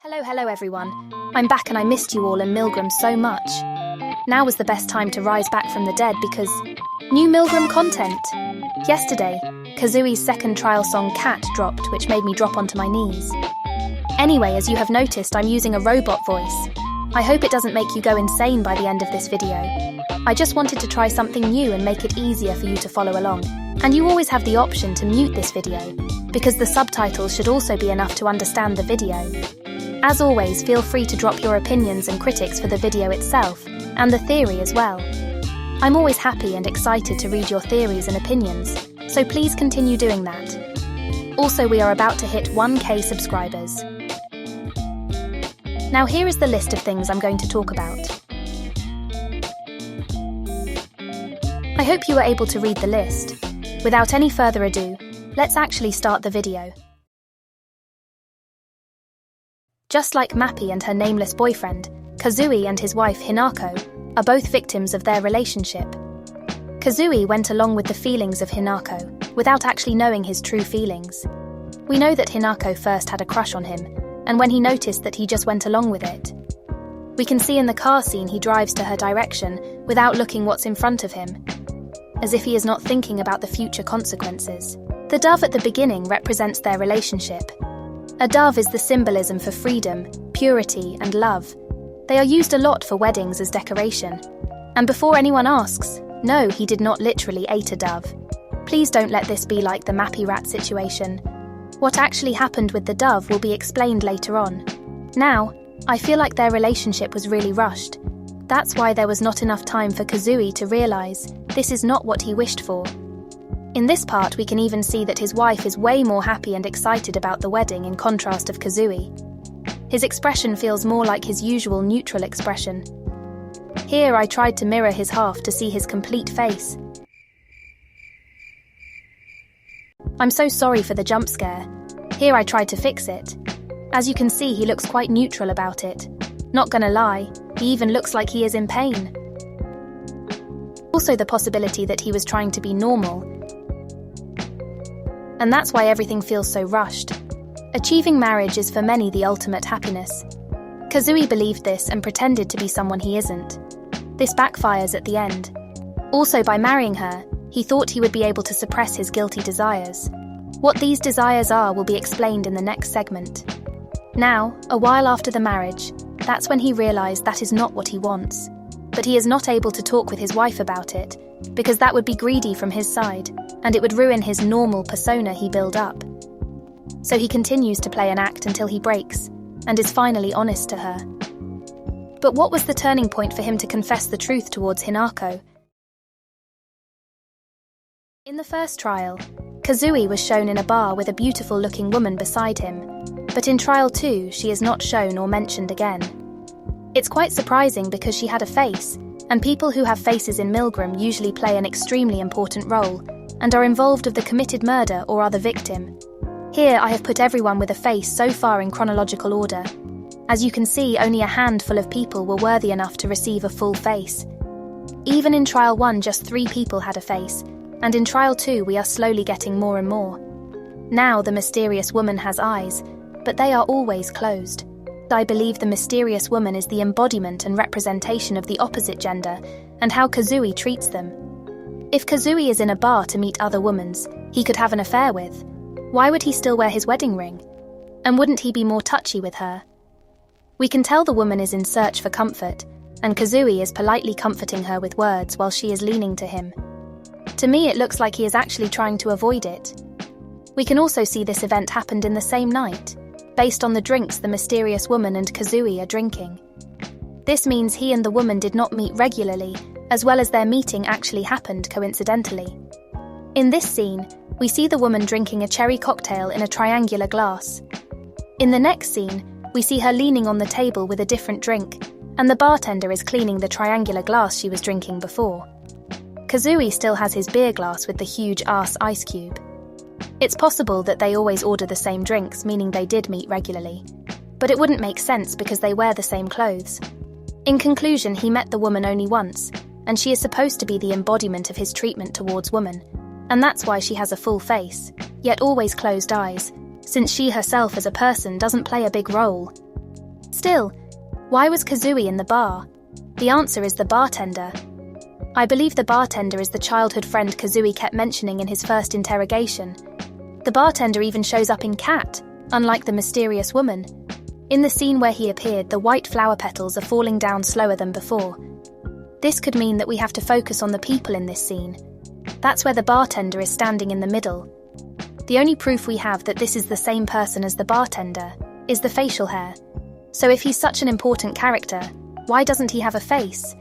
Hello everyone. I'm back and I missed you all and Milgram so much. Now was the best time to rise back from the dead because new Milgram content. Yesterday, Kazui's second trial song Cat dropped, which made me drop onto my knees. Anyway, as you have noticed, I'm using a robot voice. I hope it doesn't make you go insane by the end of this video. I just wanted to try something new and make it easier for you to follow along. And you always have the option to mute this video, because the subtitles should also be enough to understand the video. As always, feel free to drop your opinions and critics for the video itself, and the theory as well. I'm always happy and excited to read your theories and opinions, so please continue doing that. Also, we are about to hit 1K subscribers. Now here is the list of things I'm going to talk about. I hope you were able to read the list. Without any further ado, let's actually start the video. Just like Mappi and her nameless boyfriend, Kazui and his wife Hinako are both victims of their relationship. Kazui went along with the feelings of Hinako without actually knowing his true feelings. We know that Hinako first had a crush on him, and when he noticed that he just went along with it. We can see in the car scene he drives to her direction without looking what's in front of him, as if he is not thinking about the future consequences. The dove at the beginning represents their relationship. A dove is the symbolism for freedom, purity, and love. They are used a lot for weddings as decoration. And before anyone asks, no, he did not literally eat a dove. Please don't let this be like the Mappi rat situation. What actually happened with the dove will be explained later on. Now, I feel like their relationship was really rushed. That's why there was not enough time for Kazui to realize this is not what he wished for. In this part, we can even see that his wife is way more happy and excited about the wedding in contrast of Kazui. His expression feels more like his usual neutral expression. Here I tried to mirror his half to see his complete face. I'm so sorry for the jump scare. Here I tried to fix it. As you can see, he looks quite neutral about it. Not gonna lie, he even looks like he is in pain. Also the possibility that he was trying to be normal. And that's why everything feels so rushed. Achieving marriage is for many the ultimate happiness. Kazui believed this and pretended to be someone he isn't. This backfires at the end. Also, by marrying her, he thought he would be able to suppress his guilty desires. What these desires are will be explained in the next segment. Now, a while after the marriage, that's when he realized that is not what he wants. But he is not able to talk with his wife about it, because that would be greedy from his side, and it would ruin his normal persona he built up. So he continues to play an act until he breaks, and is finally honest to her. But what was the turning point for him to confess the truth towards Hinako? In the first trial, Kazui was shown in a bar with a beautiful-looking woman beside him, but in trial 2, she is not shown or mentioned again. It's quite surprising because she had a face, and people who have faces in Milgram usually play an extremely important role, and are involved of the committed murder or are the victim. Here I have put everyone with a face so far in chronological order. As you can see, only a handful of people were worthy enough to receive a full face. Even in trial 1, just 3 people had a face, and in trial 2 we are slowly getting more and more. Now the mysterious woman has eyes, but they are always closed. I believe the mysterious woman is the embodiment and representation of the opposite gender, and how Kazui treats them. If Kazui is in a bar to meet other women he could have an affair with, why would he still wear his wedding ring? And wouldn't he be more touchy with her? We can tell the woman is in search for comfort, and Kazui is politely comforting her with words while she is leaning to him. To me, it looks like he is actually trying to avoid it. We can also see this event happened in the same night, based on the drinks the mysterious woman and Kazui are drinking. This means he and the woman did not meet regularly, as well as their meeting actually happened coincidentally. In this scene, we see the woman drinking a cherry cocktail in a triangular glass. In the next scene, we see her leaning on the table with a different drink, and the bartender is cleaning the triangular glass she was drinking before. Kazui still has his beer glass with the huge ass ice cube. It's possible that they always order the same drinks, meaning they did meet regularly. But it wouldn't make sense because they wear the same clothes. In conclusion, he met the woman only once, and she is supposed to be the embodiment of his treatment towards women. And that's why she has a full face, yet always closed eyes, since she herself as a person doesn't play a big role. Still, why was Kazui in the bar? The answer is the bartender. I believe the bartender is the childhood friend Kazui kept mentioning in his first interrogation. The bartender even shows up in Cat, unlike the mysterious woman. In the scene where he appeared, the white flower petals are falling down slower than before. This could mean that we have to focus on the people in this scene. That's where the bartender is standing in the middle. The only proof we have that this is the same person as the bartender is the facial hair. So if he's such an important character, why doesn't he have a face?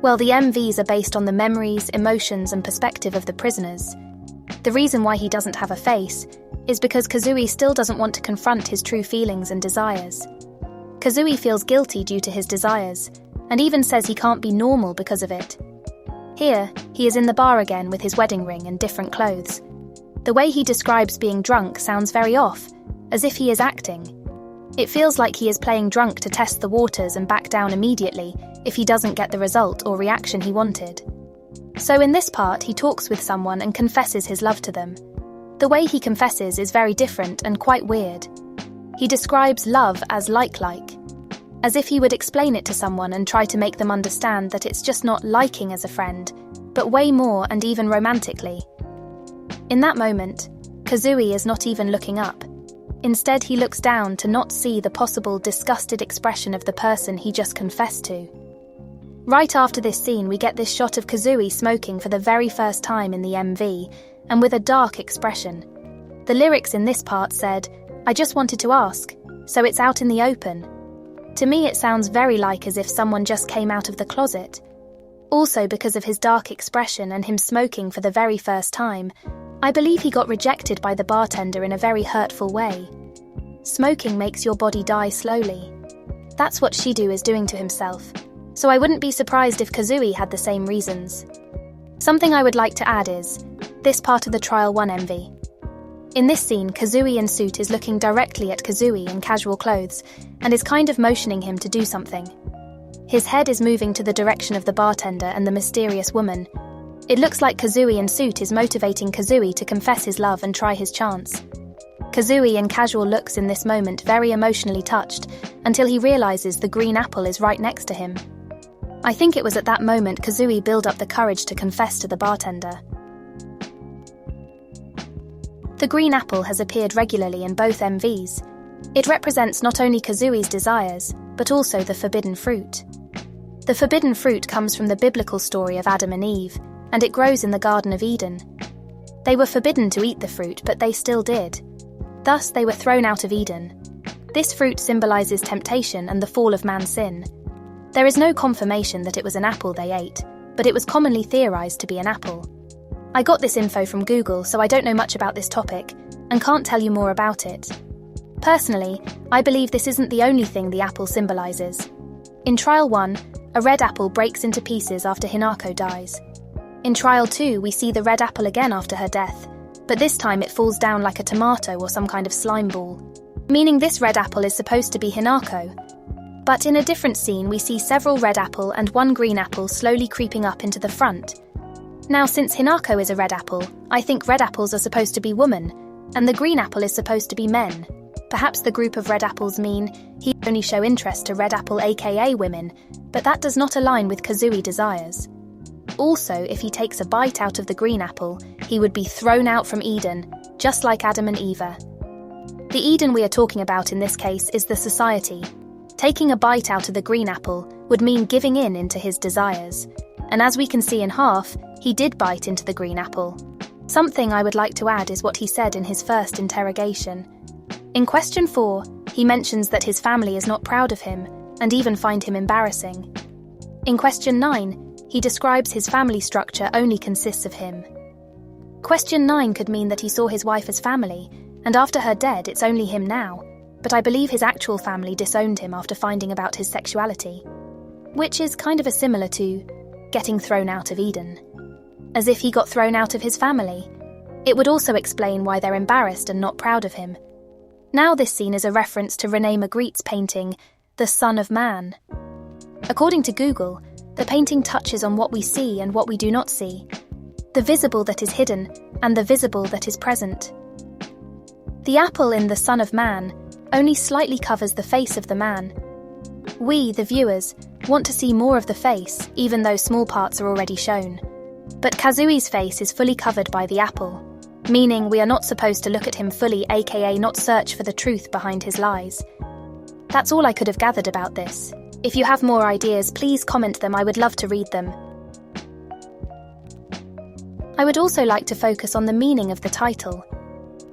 Well, the MVs are based on the memories, emotions, and perspective of the prisoners. The reason why he doesn't have a face is because Kazui still doesn't want to confront his true feelings and desires. Kazui feels guilty due to his desires, and even says he can't be normal because of it. Here, he is in the bar again with his wedding ring and different clothes. The way he describes being drunk sounds very off, as if he is acting. It feels like he is playing drunk to test the waters and back down immediately if he doesn't get the result or reaction he wanted. So in this part, he talks with someone and confesses his love to them. The way he confesses is very different and quite weird. He describes love as like, as if he would explain it to someone and try to make them understand that it's just not liking as a friend, but way more and even romantically. In that moment, Kazui is not even looking up. Instead, he looks down to not see the possible disgusted expression of the person he just confessed to. Right after this scene, we get this shot of Kazui smoking for the very first time in the MV, and with a dark expression. The lyrics in this part said, "I just wanted to ask, so it's out in the open." To me, it sounds very like as if someone just came out of the closet. Also, because of his dark expression and him smoking for the very first time, I believe he got rejected by the bartender in a very hurtful way. Smoking makes your body die slowly. That's what Sharou is doing to himself. So I wouldn't be surprised if Kazui had the same reasons. Something I would like to add is this part of the Trial 1 MV. In this scene, Kazui in suit is looking directly at Kazui in casual clothes and is kind of motioning him to do something. His head is moving to the direction of the bartender and the mysterious woman. It looks like Kazui in suit is motivating Kazui to confess his love and try his chance. Kazui in casual looks in this moment very emotionally touched until he realizes the green apple is right next to him. I think it was at that moment Kazui built up the courage to confess to the bartender. The green apple has appeared regularly in both MVs. It represents not only Kazui's desires, but also the forbidden fruit. The forbidden fruit comes from the biblical story of Adam and Eve, and it grows in the Garden of Eden. They were forbidden to eat the fruit, but they still did. Thus, they were thrown out of Eden. This fruit symbolizes temptation and the fall of man's sin. There is no confirmation that it was an apple they ate, but it was commonly theorized to be an apple. I got this info from Google, so I don't know much about this topic, and can't tell you more about it. Personally, I believe this isn't the only thing the apple symbolizes. In Trial 1, a red apple breaks into pieces after Hinako dies. In Trial 2, we see the red apple again after her death, but this time it falls down like a tomato or some kind of slime ball, meaning this red apple is supposed to be Hinako. But in a different scene, we see several red apple and one green apple slowly creeping up into the front. Now, since Hinako is a red apple, I think red apples are supposed to be women, and the green apple is supposed to be men. Perhaps the group of red apples mean he only show interest to red apple aka women, but that does not align with Kazui desires. Also, if he takes a bite out of the green apple, he would be thrown out from Eden, just like Adam and Eve. The Eden we are talking about in this case is the society. Taking a bite out of the green apple would mean giving in into his desires. And as we can see in half, he did bite into the green apple. Something I would like to add is what he said in his first interrogation. In question 4, he mentions that his family is not proud of him and even find him embarrassing. In question 9, he describes his family structure only consists of him. Question 9 could mean that he saw his wife as family, and after her dead, it's only him now. But I believe his actual family disowned him after finding about his sexuality, which is kind of similar to getting thrown out of Eden. As if he got thrown out of his family. It would also explain why they're embarrassed and not proud of him. Now this scene is a reference to René Magritte's painting, The Son of Man. According to Google, the painting touches on what we see and what we do not see, the visible that is hidden and the visible that is present. The apple in The Son of Man only slightly covers the face of the man. We, the viewers, want to see more of the face, even though small parts are already shown. But Kazui's face is fully covered by the apple, meaning we are not supposed to look at him fully, aka not search for the truth behind his lies. That's all I could have gathered about this. If you have more ideas, please comment them, I would love to read them. I would also like to focus on the meaning of the title.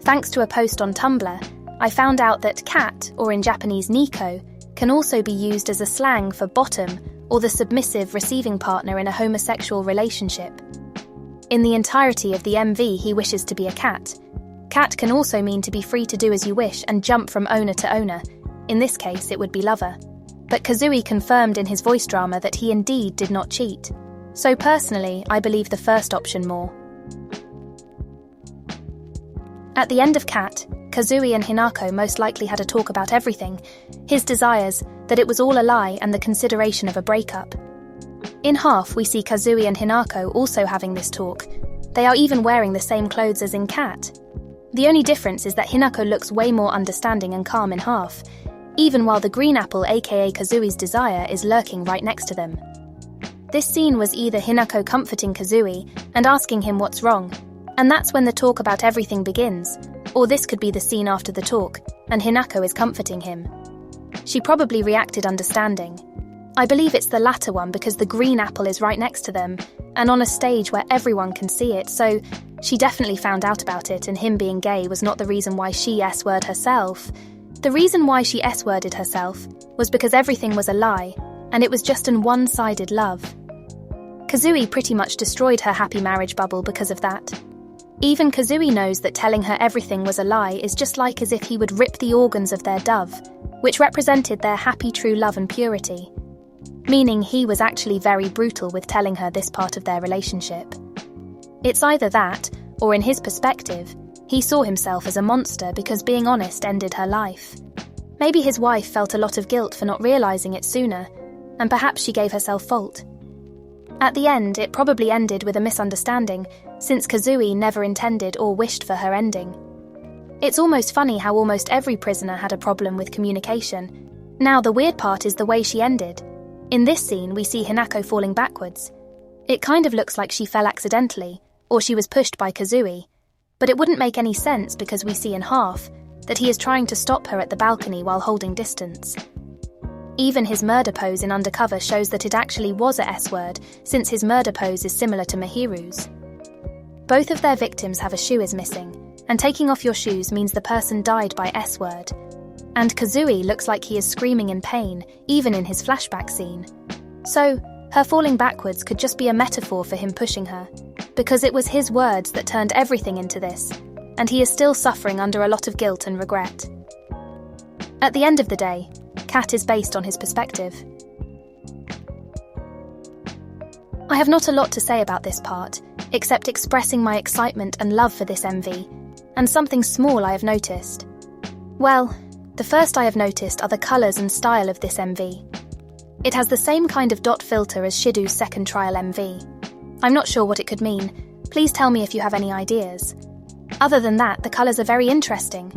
Thanks to a post on Tumblr, I found out that cat, or in Japanese Nico, can also be used as a slang for bottom or the submissive receiving partner in a homosexual relationship. In the entirety of the MV, he wishes to be a cat. Cat can also mean to be free to do as you wish and jump from owner to owner. In this case, it would be lover. But Kazui confirmed in his voice drama that he indeed did not cheat. So personally, I believe the first option more. At the end of Cat, Kazui and Hinako most likely had a talk about everything, his desires, that it was all a lie and the consideration of a breakup. In Half, we see Kazui and Hinako also having this talk. They are even wearing the same clothes as in Cat. The only difference is that Hinako looks way more understanding and calm in Half, even while the green apple aka Kazui's desire is lurking right next to them. This scene was either Hinako comforting Kazui and asking him what's wrong, and that's when the talk about everything begins, or this could be the scene after the talk, and Hinako is comforting him. She probably reacted understanding. I believe it's the latter one because the green apple is right next to them, and on a stage where everyone can see it, so she definitely found out about it, and him being gay was not the reason why she S-worded herself. The reason why she S-worded herself was because everything was a lie, and it was just an one-sided love. Kazui pretty much destroyed her happy marriage bubble because of that. Even Kazui knows that telling her everything was a lie is just like as if he would rip the organs of their dove, which represented their happy true love and purity. Meaning he was actually very brutal with telling her this part of their relationship. It's either that, or in his perspective, he saw himself as a monster because being honest ended her life. Maybe his wife felt a lot of guilt for not realizing it sooner, and perhaps she gave herself fault. At the end, it probably ended with a misunderstanding, since Kazui never intended or wished for her ending. It's almost funny how almost every prisoner had a problem with communication. Now the weird part is the way she ended. In this scene, we see Hinako falling backwards. It kind of looks like she fell accidentally, or she was pushed by Kazui, but it wouldn't make any sense because we see in Half that he is trying to stop her at the balcony while holding distance. Even his murder pose in Undercover shows that it actually was a S-word, since his murder pose is similar to Mihiru's. Both of their victims have a shoe is missing, and taking off your shoes means the person died by S-word. And Kazui looks like he is screaming in pain, even in his flashback scene. So, her falling backwards could just be a metaphor for him pushing her, because it was his words that turned everything into this, and he is still suffering under a lot of guilt and regret. At the end of the day, Cat is based on his perspective. I have not a lot to say about this part, except expressing my excitement and love for this MV, and something small I have noticed. Well, the first I have noticed are the colours and style of this MV. It has the same kind of dot filter as Shidou's second trial MV. I'm not sure what it could mean. Please tell me if you have any ideas. Other than that, the colours are very interesting.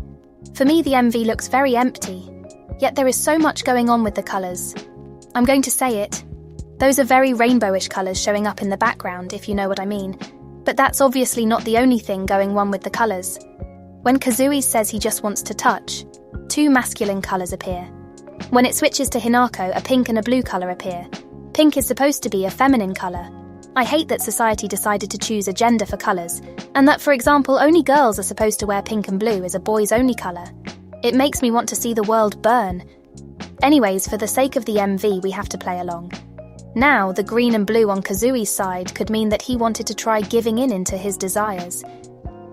For me, the MV looks very empty, yet there is so much going on with the colours. I'm going to say it. Those are very rainbowish colours showing up in the background, if you know what I mean. But that's obviously not the only thing going on with the colours. When Kazui says he just wants to touch, two masculine colours appear. When it switches to Hinako, a pink and a blue colour appear. Pink is supposed to be a feminine colour. I hate that society decided to choose a gender for colours, and that, for example, only girls are supposed to wear pink and blue as a boys' only colour. It makes me want to see the world burn. Anyways, for the sake of the MV, we have to play along. Now, the green and blue on Kazui's side could mean that he wanted to try giving in into his desires.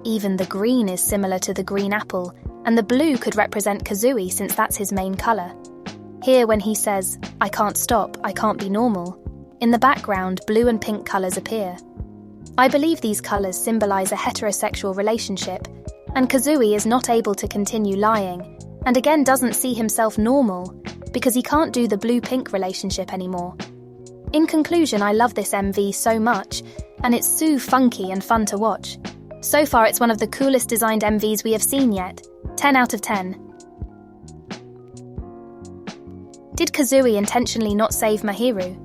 Even the green is similar to the green apple, and the blue could represent Kazui since that's his main colour. Here when he says, "I can't stop, I can't be normal," in the background blue and pink colours appear. I believe these colours symbolise a heterosexual relationship, and Kazui is not able to continue lying, and again doesn't see himself normal, because he can't do the blue-pink relationship anymore. In conclusion, I love this MV so much, and it's so funky and fun to watch. So far it's one of the coolest designed MVs we have seen yet. 10 out of 10. Did Kazui intentionally not save Mahiru?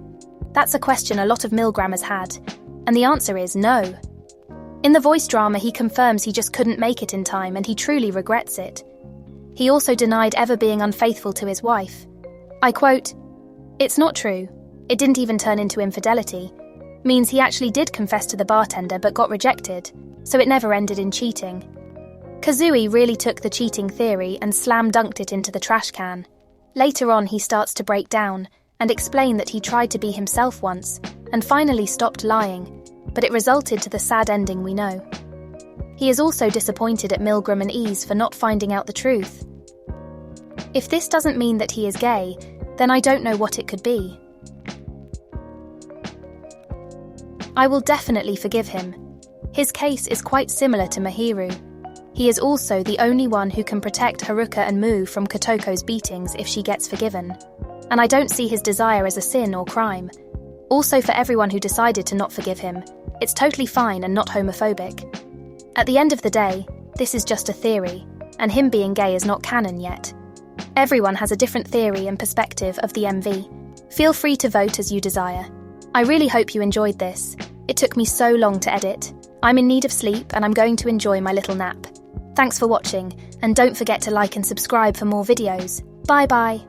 That's a question a lot of Milgrammers had, and the answer is no. In the voice drama, he confirms he just couldn't make it in time and he truly regrets it. He also denied ever being unfaithful to his wife. I quote, "It's not true. It didn't even turn into infidelity. Means he actually did confess to the bartender but got rejected, so it never ended in cheating." Kazui really took the cheating theory and slam-dunked it into the trash can. Later on, he starts to break down and explain that he tried to be himself once and finally stopped lying, but it resulted to the sad ending we know. He is also disappointed at Milgram and Ease for not finding out the truth. If this doesn't mean that he is gay, then I don't know what it could be. I will definitely forgive him. His case is quite similar to Mahiru. He is also the only one who can protect Haruka and Mu from Kotoko's beatings if she gets forgiven. And I don't see his desire as a sin or crime. Also, for everyone who decided to not forgive him, it's totally fine and not homophobic. At the end of the day, this is just a theory, and him being gay is not canon yet. Everyone has a different theory and perspective of the MV. Feel free to vote as you desire. I really hope you enjoyed this. It took me so long to edit. I'm in need of sleep and I'm going to enjoy my little nap. Thanks for watching, and don't forget to like and subscribe for more videos. Bye bye.